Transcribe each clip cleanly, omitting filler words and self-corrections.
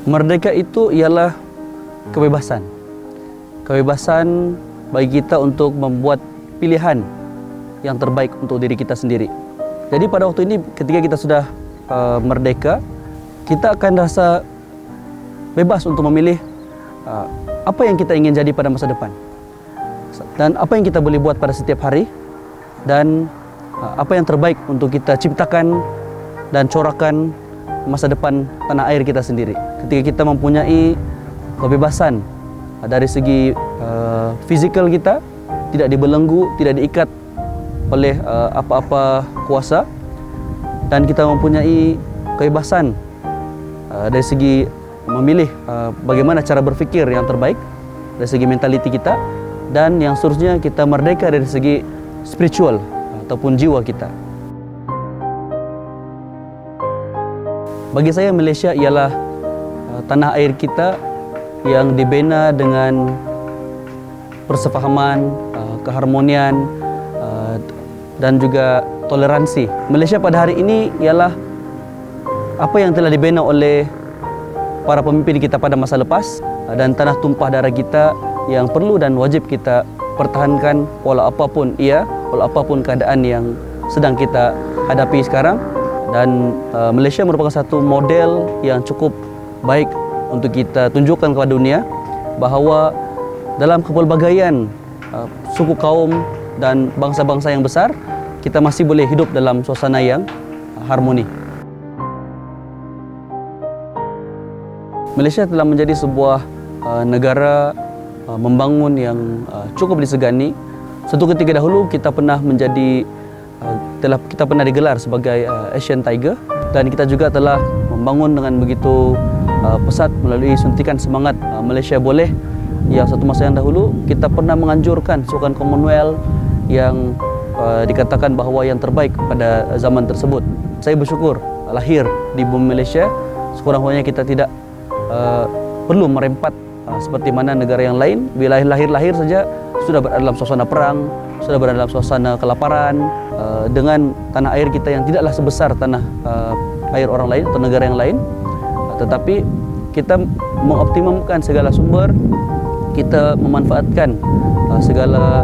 Merdeka itu ialah kebebasan. Kebebasan bagi kita untuk membuat pilihan yang terbaik untuk diri kita sendiri. Jadi pada waktu ini ketika kita sudah merdeka, kita akan rasa bebas untuk memilih apa yang kita ingin jadi pada masa depan. Dan apa yang kita boleh buat pada setiap hari. Dan apa yang terbaik untuk kita ciptakan dan corakkan masa depan tanah air kita sendiri. Ketika kita mempunyai kebebasan dari segi fizikal kita, tidak dibelenggu, tidak diikat oleh apa-apa kuasa, dan kita mempunyai kebebasan dari segi memilih bagaimana cara berfikir yang terbaik dari segi mentaliti kita, dan yang seterusnya kita merdeka dari segi spiritual ataupun jiwa kita. Bagi saya Malaysia ialah tanah air kita yang dibina dengan persefahaman, keharmonian dan juga toleransi. Malaysia pada hari ini ialah apa yang telah dibina oleh para pemimpin kita pada masa lepas, dan tanah tumpah darah kita yang perlu dan wajib kita pertahankan walau apapun walau apapun keadaan yang sedang kita hadapi sekarang. Dan Malaysia merupakan satu model yang cukup baik untuk kita tunjukkan kepada dunia bahawa dalam kepelbagaian suku kaum dan bangsa-bangsa yang besar, kita masih boleh hidup dalam suasana yang harmoni. Malaysia telah menjadi sebuah negara membangun yang cukup disegani. Suatu ketika dahulu kita pernah digelar sebagai Asian Tiger, dan kita juga telah membangun dengan begitu pesat melalui suntikan semangat Malaysia Boleh, yang satu masa yang dahulu kita pernah menganjurkan sukan Commonwealth yang dikatakan bahawa yang terbaik pada zaman tersebut. Saya bersyukur lahir di bumi Malaysia. Sekurang-kurangnya kita tidak perlu merempat seperti mana negara yang lain. Bila lahir saja sudah berada dalam suasana perang, sudah berada dalam suasana kelaparan, dengan tanah air kita yang tidaklah sebesar tanah air orang lain atau negara yang lain, tetapi kita mengoptimumkan segala sumber, kita memanfaatkan segala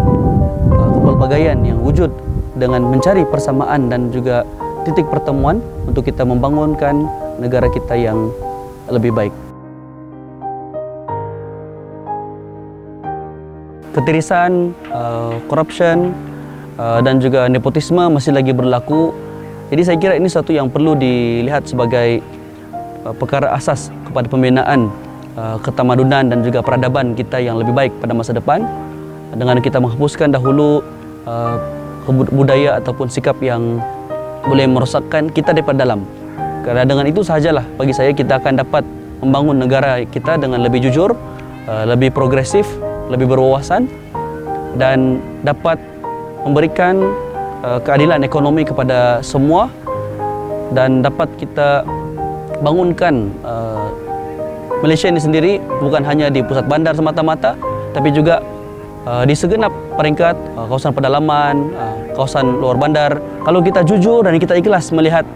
kepelbagaian yang wujud dengan mencari persamaan dan juga titik pertemuan untuk kita membangunkan negara kita yang lebih baik. Ketirisan, corruption, dan juga nepotisme masih lagi berlaku. Jadi saya kira ini satu yang perlu dilihat sebagai perkara asas kepada pembinaan ketamadunan dan juga peradaban kita yang lebih baik pada masa depan, dengan kita menghapuskan dahulu budaya ataupun sikap yang boleh merosakkan kita daripada dalam. Karena dengan itu sahajalah bagi saya kita akan dapat membangun negara kita dengan lebih jujur, lebih progresif, lebih berwawasan, dan dapat memberikan keadilan ekonomi kepada semua, dan dapat kita bangunkan Malaysia ini sendiri bukan hanya di pusat bandar semata-mata, tapi juga di segenap peringkat kawasan pedalaman, kawasan luar bandar. Kalau kita jujur dan kita ikhlas melihat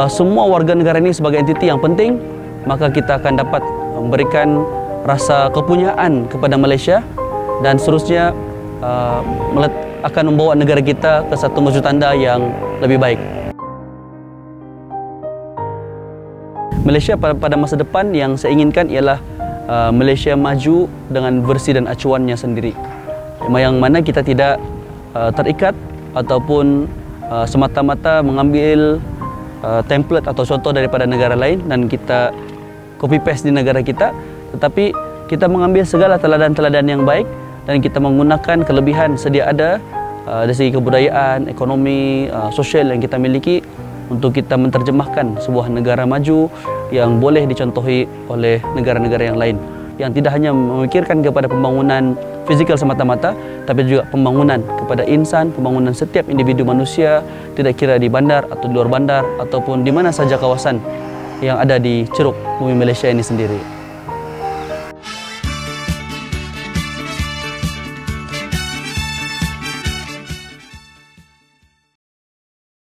semua warga negara ini sebagai entiti yang penting, maka kita akan dapat memberikan rasa kepunyaan kepada Malaysia, dan seterusnya akan membawa negara kita ke satu wujud tanda yang lebih baik. Malaysia pada masa depan yang saya inginkan ialah Malaysia maju dengan versi dan acuannya sendiri, yang mana kita tidak terikat ataupun semata-mata mengambil template atau contoh daripada negara lain dan kita copy paste di negara kita, tetapi kita mengambil segala teladan-teladan yang baik dan kita menggunakan kelebihan sedia ada dari segi kebudayaan, ekonomi, sosial yang kita miliki untuk kita menterjemahkan sebuah negara maju yang boleh dicontohi oleh negara-negara yang lain, yang tidak hanya memikirkan kepada pembangunan fizikal semata-mata, tapi juga pembangunan kepada insan, pembangunan setiap individu manusia, tidak kira di bandar atau di luar bandar ataupun di mana saja kawasan yang ada di ceruk bumi Malaysia ini sendiri.